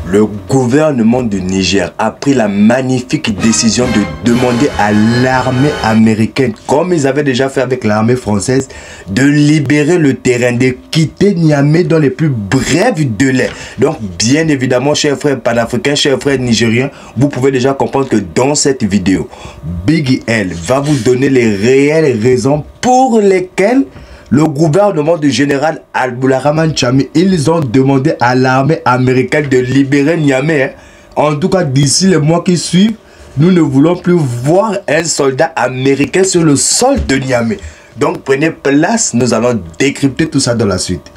Le gouvernement du Niger a pris la magnifique décision de demander à l'armée américaine, comme ils avaient déjà fait avec l'armée française, de libérer le terrain, de quitter Niamey dans les plus brefs délais. Donc, bien évidemment, chers frères panafricains, chers frères nigériens, vous pouvez déjà comprendre que dans cette vidéo, Big L va vous donner les réelles raisons pour lesquelles le gouvernement du général Abdourahmane Tchani, ils ont demandé à l'armée américaine de libérer Niamey. En tout cas, d'ici les mois qui suivent, nous ne voulons plus voir un soldat américain sur le sol de Niamey. Donc prenez place, nous allons décrypter tout ça dans la suite.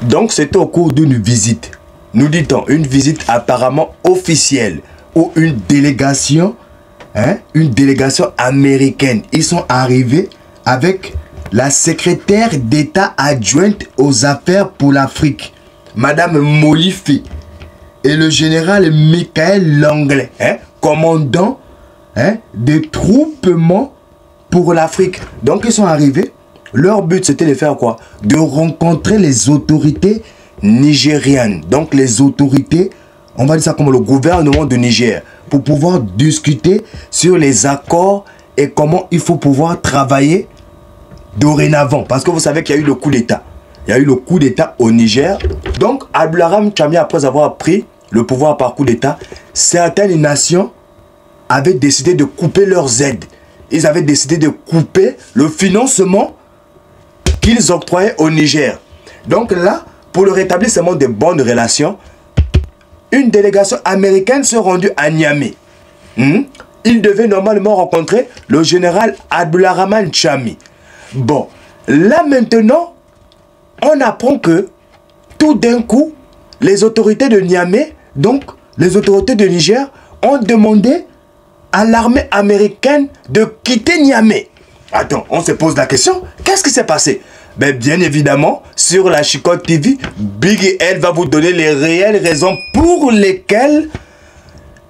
Donc c'était au cours d'une visite, nous dit-on, une visite apparemment officielle, ou une délégation américaine. Ils sont arrivés avec la secrétaire d'État adjointe aux affaires pour l'Afrique, Madame Molifi, et le général Michael Langlais, commandant des troupements pour l'Afrique. Donc ils sont arrivés. Leur but c'était de faire quoi? De rencontrer les autorités nigérianes. Donc les autorités, on va dire ça comme le gouvernement du Niger, pour pouvoir discuter sur les accords et comment il faut pouvoir travailler dorénavant. Parce que vous savez qu'il y a eu le coup d'État. Il y a eu le coup d'État au Niger. Donc, Abdourahmane Tchani, après avoir pris le pouvoir par coup d'État, certaines nations avaient décidé de couper leurs aides. Ils avaient décidé de couper le financement qu'ils octroyaient au Niger. Donc là, pour le rétablissement de bonnes relations, une délégation américaine s'est rendue à Niamey. Il devait normalement rencontrer le général Abdourahmane Tchani. Bon, là maintenant, on apprend que tout d'un coup, les autorités de Niamey, donc les autorités de Niger, ont demandé à l'armée américaine de quitter Niamey. Attends, on se pose la question, qu'est-ce qui s'est passé? Ben, bien évidemment, sur la Chicotte TV, Big L va vous donner les réelles raisons pour lesquelles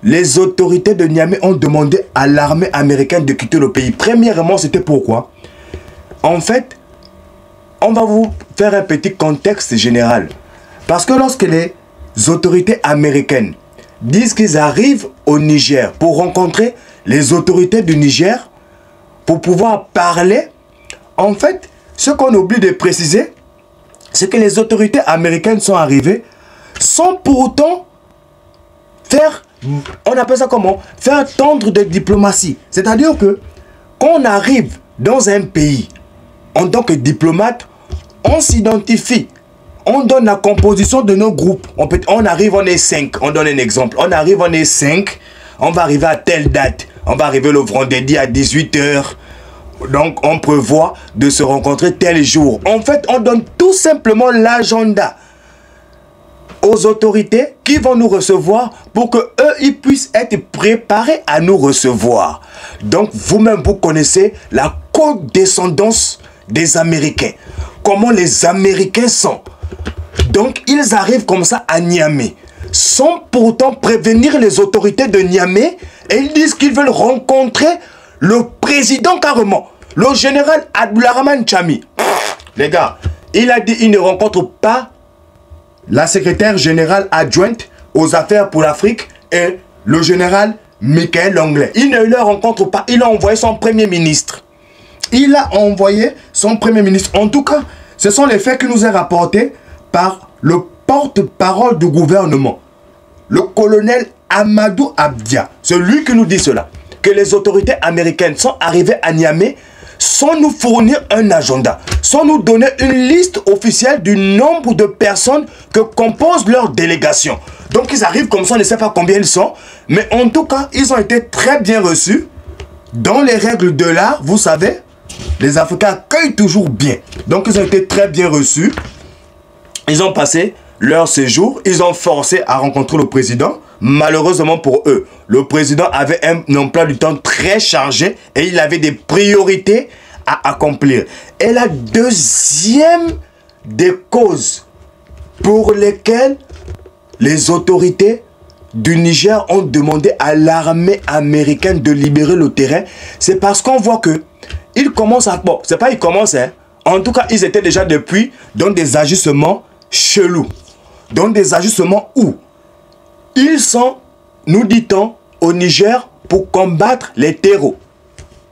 les autorités de Niamey ont demandé à l'armée américaine de quitter le pays. Premièrement, c'était pourquoi? En fait, on va vous faire un petit contexte général. Parce que lorsque les autorités américaines disent qu'ils arrivent au Niger pour rencontrer les autorités du Niger, pour pouvoir parler, en fait, ce qu'on oublie de préciser, c'est que les autorités américaines sont arrivées sans pour autant faire, on appelle ça comment? Faire tendre de diplomatie. C'est-à-dire que quand on arrive dans un pays, en tant que diplomate, on s'identifie. On donne la composition de nos groupes. On arrive, on est 5. On donne un exemple. On arrive, on est 5. On va arriver à telle date. On va arriver le vendredi à 18 h. Donc, on prévoit de se rencontrer tel jour. En fait, on donne tout simplement l'agenda aux autorités qui vont nous recevoir pour que eux, ils puissent être préparés à nous recevoir. Donc, vous-même, vous connaissez la condescendance des Américains. Comment les Américains sont. Donc, ils arrivent comme ça à Niamey, sans pourtant prévenir les autorités de Niamey, et ils disent qu'ils veulent rencontrer le président carrément, le général Abdourahmane Tchani. Les gars, il a dit qu'il ne rencontre pas la secrétaire générale adjointe aux affaires pour l'Afrique et le général Michael Langlais. Il ne le rencontre pas, il a envoyé son premier ministre. Il a envoyé son premier ministre. En tout cas, ce sont les faits qui nous est rapportés par le porte-parole du gouvernement, le colonel Amadou Abdia. C'est lui qui nous dit cela, que les autorités américaines sont arrivées à Niamey sans nous fournir un agenda, sans nous donner une liste officielle du nombre de personnes que composent leur délégation. Donc ils arrivent comme ça, on ne sait pas combien ils sont, mais en tout cas, ils ont été très bien reçus. Dans les règles de l'art, vous savez, les Africains accueillent toujours bien. Donc ils ont été très bien reçus. Ils ont passé leur séjour, ils ont forcé à rencontrer le président. Malheureusement pour eux, le président avait un emploi du temps très chargé et il avait des priorités à accomplir. Et la deuxième des causes pour lesquelles les autorités du Niger ont demandé à l'armée américaine de libérer le terrain, c'est parce qu'on voit que ils commencent à... Bon, c'est pas ils commencent, hein. En tout cas, ils étaient déjà depuis dans des ajustements chelous. Dans des ajustements où ils sont, nous dit-on, au Niger pour combattre les terreaux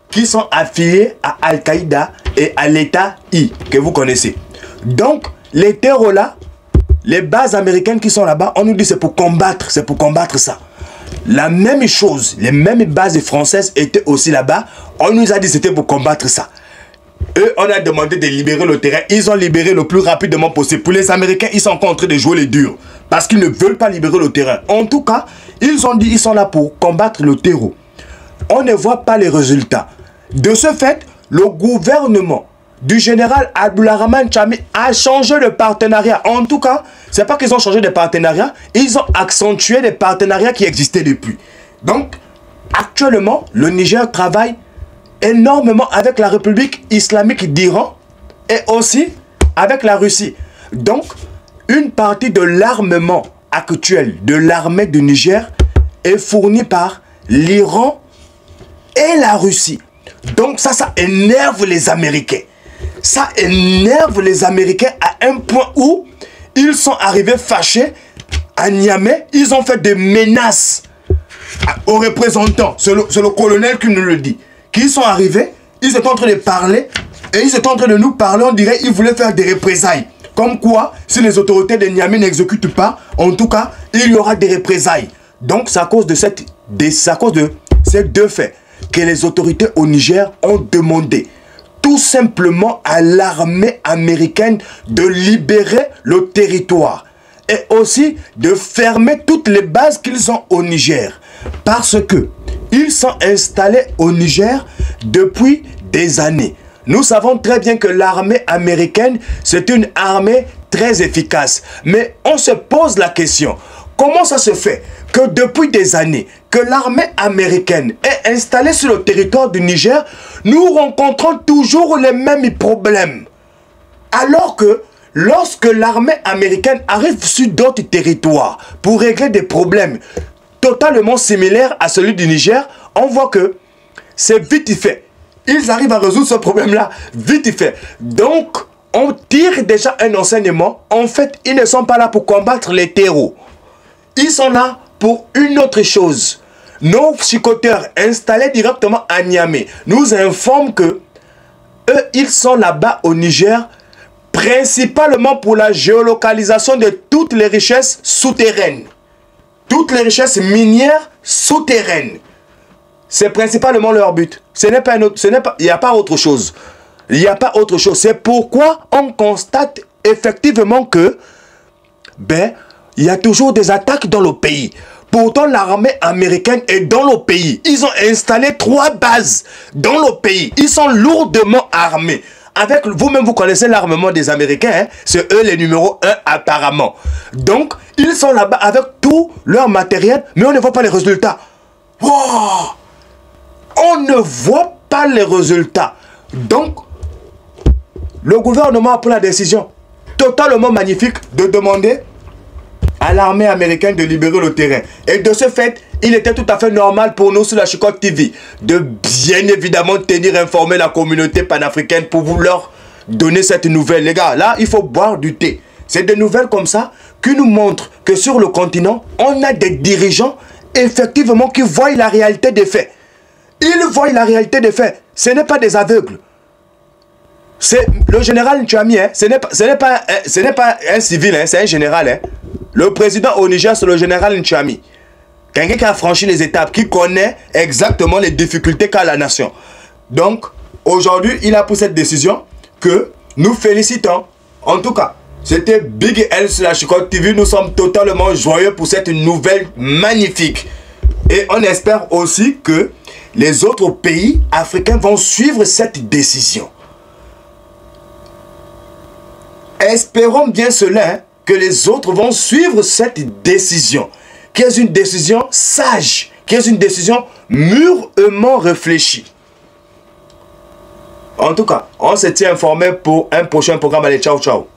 qui sont affiliés à Al-Qaïda et à l'État I, que vous connaissez. Donc, les terreaux là, les bases américaines qui sont là-bas, on nous dit c'est pour combattre ça. La même chose, les mêmes bases françaises étaient aussi là-bas. On nous a dit c'était pour combattre ça. Eux, on a demandé de libérer le terrain. Ils ont libéré le plus rapidement possible. Pour les Américains, ils sont encore en train de jouer les durs. Parce qu'ils ne veulent pas libérer le terrain. En tout cas, ils ont dit qu'ils sont là pour combattre le terreau. On ne voit pas les résultats. De ce fait, le gouvernement du général Abdourahmane Tchani a changé de partenariat. En tout cas, c'est pas qu'ils ont changé de partenariat, ils ont accentué des partenariats qui existaient depuis. Donc, actuellement, le Niger travaille énormément avec la République islamique d'Iran et aussi avec la Russie. Donc, une partie de l'armement actuel de l'armée du Niger est fournie par l'Iran et la Russie. Donc ça énerve les Américains. Ça énerve les Américains à un point où ils sont arrivés fâchés à Niamey. Ils ont fait des menaces aux représentants. C'est le colonel qui nous le dit. Qu'ils sont arrivés, ils étaient en train de parler et ils étaient en train de nous parler. On dirait qu'ils voulaient faire des représailles. Comme quoi, si les autorités de Niamey n'exécutent pas, en tout cas, il y aura des représailles. Donc c'est à cause de ces deux faits que les autorités au Niger ont demandé tout simplement à l'armée américaine de libérer le territoire et aussi de fermer toutes les bases qu'ils ont au Niger. Parce que ils sont installés au Niger depuis des années. Nous savons très bien que l'armée américaine, c'est une armée très efficace. Mais on se pose la question, comment ça se fait que depuis des années, que l'armée américaine est installée sur le territoire du Niger, nous rencontrons toujours les mêmes problèmes. Alors que lorsque l'armée américaine arrive sur d'autres territoires pour régler des problèmes totalement similaires à celui du Niger, on voit que c'est vite fait. Ils arrivent à résoudre ce problème-là vite fait. Donc, on tire déjà un enseignement. En fait, ils ne sont pas là pour combattre les terreaux. Ils sont là pour une autre chose. Nos psychoteurs installés directement à Niamey nous informent que eux, ils sont là-bas au Niger principalement pour la géolocalisation de toutes les richesses souterraines. Toutes les richesses minières souterraines. C'est principalement leur but. Il n'y a pas autre chose. Il n'y a pas autre chose. C'est pourquoi on constate effectivement que il y a toujours des attaques dans le pays. Pourtant, l'armée américaine est dans le pays. Ils ont installé 3 bases dans le pays. Ils sont lourdement armés. Avec vous-même, vous connaissez l'armement des Américains. Hein? C'est eux les numéros 1 apparemment. Donc, ils sont là-bas avec tout leur matériel, mais on ne voit pas les résultats. Wow! On ne voit pas les résultats. Donc, le gouvernement a pris la décision totalement magnifique de demander à l'armée américaine de libérer le terrain. Et de ce fait, il était tout à fait normal pour nous sur la Chicotte TV de bien évidemment tenir informé la communauté panafricaine pour vous leur donner cette nouvelle. Les gars, là, il faut boire du thé. C'est des nouvelles comme ça qui nous montrent que sur le continent, on a des dirigeants effectivement qui voient la réalité des faits. Ils voient la réalité des faits. Ce n'est pas des aveugles. C'est le général Tchani, hein, ce n'est pas un civil, hein, c'est un général. Hein. Le président au Niger, c'est le général Tchani. Quelqu'un qui a franchi les étapes, qui connaît exactement les difficultés qu'a la nation. Donc, aujourd'hui, il a pris cette décision que nous félicitons. En tout cas, c'était Big L sur la Chicotte TV. Nous sommes totalement joyeux pour cette nouvelle magnifique. Et on espère aussi que les autres pays africains vont suivre cette décision. Espérons bien cela, hein, que les autres vont suivre cette décision. Qui est une décision sage, qui est une décision mûrement réfléchie. En tout cas, on se tient informé pour un prochain programme. Allez, ciao, ciao.